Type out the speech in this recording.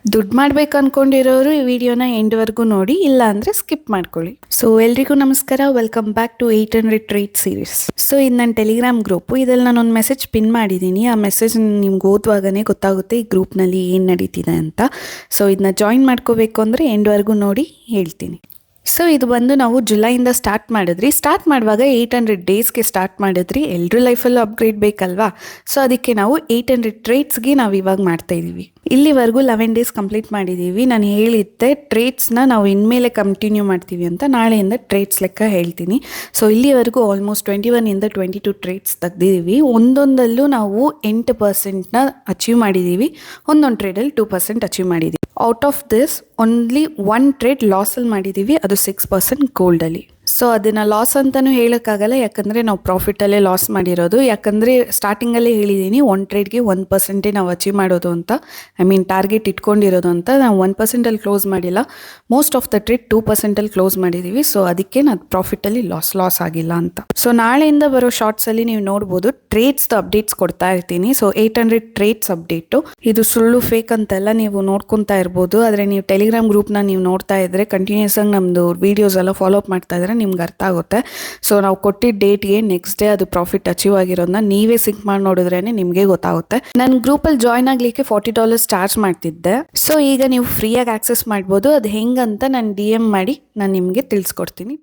ದುಡ್ಡು ಮಾಡ್ಬೇಕು ಅನ್ಕೊಂಡಿರೋರು ಈ ವಿಡಿಯೋನ ಎಂಡ್ವರೆಗೂ ನೋಡಿ, ಇಲ್ಲ ಅಂದರೆ ಸ್ಕಿಪ್ ಮಾಡ್ಕೊಳ್ಳಿ. ಸೊ ಎಲ್ರಿಗೂ ನಮಸ್ಕಾರ, welcome back to 800 trade series. So ಇದು ನನ್ನ ಟೆಲಿಗ್ರಾಮ್ ಗ್ರೂಪು. ಇದರಲ್ಲಿ ನಾನೊಂದು ಮೆಸೇಜ್ ಪಿನ್ ಮಾಡಿದ್ದೀನಿ. ಆ ಮೆಸೇಜ್ ನಿಮ್ಗೆ ಓದುವಾಗನೇ ಗೊತ್ತಾಗುತ್ತೆ ಈ ಗ್ರೂಪ್ನಲ್ಲಿ ಏನು ನಡೀತಿದೆ ಅಂತ. ಸೊ ಇದನ್ನ ಜಾಯಿನ್ ಮಾಡ್ಕೋಬೇಕು ಅಂದರೆ ಎಂಡ್ವರೆಗೂ ನೋಡಿ ಹೇಳ್ತೀನಿ. ಸೊ ಇದು ಬಂದು ನಾವು ಜುಲೈಯಿಂದ ಸ್ಟಾರ್ಟ್ ಸ್ಟಾರ್ಟ್ ಮಾಡುವಾಗ 800 ಡೇಸ್ಗೆ ಸ್ಟಾರ್ಟ್ ಮಾಡಿದ್ರಿ. ಎಲ್ಲರೂ ಲೈಫಲ್ಲೂ ಅಪ್ಗ್ರೇಡ್ ಬೇಕಲ್ವಾ? ಸೊ ಅದಕ್ಕೆ ನಾವು 800 ಟ್ರೇಡ್ಸ್ಗೆ ನಾವು ಇವಾಗ ಮಾಡ್ತಾ ಇದ್ದೀವಿ. ಇಲ್ಲಿವರೆಗೂ 11 ಡೇಸ್ ಕಂಪ್ಲೀಟ್ ಮಾಡಿದ್ದೀವಿ. ನಾನು ಹೇಳಿದ್ದೆ ಟ್ರೇಡ್ಸ್ನ ನಾವು ಇನ್ಮೇಲೆ ಕಂಟಿನ್ಯೂ ಮಾಡ್ತೀವಿ ಅಂತ. ನಾಳೆಯಿಂದ ಟ್ರೇಡ್ಸ್ ಲೆಕ್ಕ ಹೇಳ್ತೀನಿ. ಸೊ ಇಲ್ಲಿವರೆಗೂ ಆಲ್ಮೋಸ್ಟ್ 21ಇಂದ 22 ಟ್ರೇಡ್ಸ್ ತೆಗ್ದಿದ್ದೀವಿ. ಒಂದೊಂದಲ್ಲೂ ನಾವು 8%ನ ಅಚೀವ್ ಮಾಡಿದ್ದೀವಿ. ಒಂದೊಂದು ಟ್ರೇಡಲ್ಲಿ 2% ಅಚೀವ್ ಮಾಡಿದ್ದೀವಿ. Out of this only 1 trade ಲಾಸಲ್ಲಿ ಮಾಡಿದ್ದೀವಿ, ಅದು 6% ಗೋಲ್ಡಲ್ಲಿ. ಸೊ ಅದನ್ನು ಲಾಸ್ ಅಂತಲೂ ಹೇಳೋಕ್ಕಾಗಲ್ಲ, ಯಾಕಂದರೆ ನಾವು ಪ್ರಾಫಿಟಲ್ಲೇ ಲಾಸ್ ಮಾಡಿರೋದು. ಯಾಕಂದರೆ ಸ್ಟಾರ್ಟಿಂಗಲ್ಲೇ ಹೇಳಿದ್ದೀನಿ 1 ಟ್ರೇಡ್ಗೆ 1% ನಾವು ಅಚೀವ್ ಮಾಡೋದು ಅಂತ, ಟಾರ್ಗೆಟ್ ಇಟ್ಕೊಂಡಿರೋದು ಅಂತ. ನಾವು 1%ಅಲ್ಲಿ ಕ್ಲೋಸ್ ಮಾಡಿಲ್ಲ, ಮೋಸ್ಟ್ ಆಫ್ ದ ಟ್ರೇಡ್ 2%ಅಲ್ಲಿ ಕ್ಲೋಸ್ ಮಾಡಿದ್ದೀವಿ. ಸೊ ಅದಕ್ಕೆ ನಾನು ಪ್ರಾಫಿಟಲ್ಲಿ ಲಾಸ್ ಆಗಿಲ್ಲ ಅಂತ. ಸೊ ನಾಳೆಯಿಂದ ಬರೋ ಶಾರ್ಟ್ಸಲ್ಲಿ ನೀವು ನೋಡ್ಬೋದು ಟ್ರೇಡ್ಸ್ದು ಅಪ್ಡೇಟ್ಸ್ ಕೊಡ್ತಾ ಇರ್ತೀನಿ. ಸೊ 800 ಟ್ರೇಡ್ಸ್ ಅಪ್ಡೇಟು, ಇದು ಸುಳ್ಳು ಫೇಕ್ ಅಂತೆಲ್ಲ ನೀವು ನೋಡ್ಕೊತಾ ಇರ್ಬೋದು. ಆದರೆ ನೀವು ಟೆಲಿಗ್ರಾಮ್ ಗ್ರೂಪ್ನ ನೀವು ನೋಡ್ತಾ ಇದ್ದರೆ, ಕಂಟಿನ್ಯೂಸ್ ಆಗಿ ನಮ್ಮದು ವೀಡಿಯೋಸ್ ಎಲ್ಲ ಫಾಲೋ ಅಪ್ ಮಾಡ್ತಾ ಇದ್ರೆ ನಿಮ್ಗೆ ಅರ್ಥ ಆಗುತ್ತೆ. ಸೊ ನಾವು ಕೊಟ್ಟಿದ್ದ ಡೇಟ್ಗೆ ನೆಕ್ಸ್ಟ್ ಡೇ ಅದು ಪ್ರಾಫಿಟ್ ಅಚೀವ್ ಆಗಿರೋದನ್ನ ನೀವೇ ಸಿಂಕ್ ಮಾಡಿ ನೋಡಿದ್ರೇನೆ ನಿಮಗೆ ಗೊತ್ತಾಗುತ್ತೆ. ನಾನು ಗ್ರೂಪಲ್ಲಿ ಜಾಯ್ನ್ ಆಗಲಿಕ್ಕೆ $40 ಚಾರ್ಜ್ ಮಾಡ್ತಿದ್ದೆ. ಸೊ ಈಗ ನೀವು ಫ್ರೀಯಾಗಿ ಆಕ್ಸೆಸ್ ಮಾಡ್ಬೋದು. ಅದು ಹೆಂಗಂತ ನಾನು DM ಮಾಡಿ ನಾನು ನಿಮಗೆ ತಿಳಿಸ್ಕೊಡ್ತೀನಿ.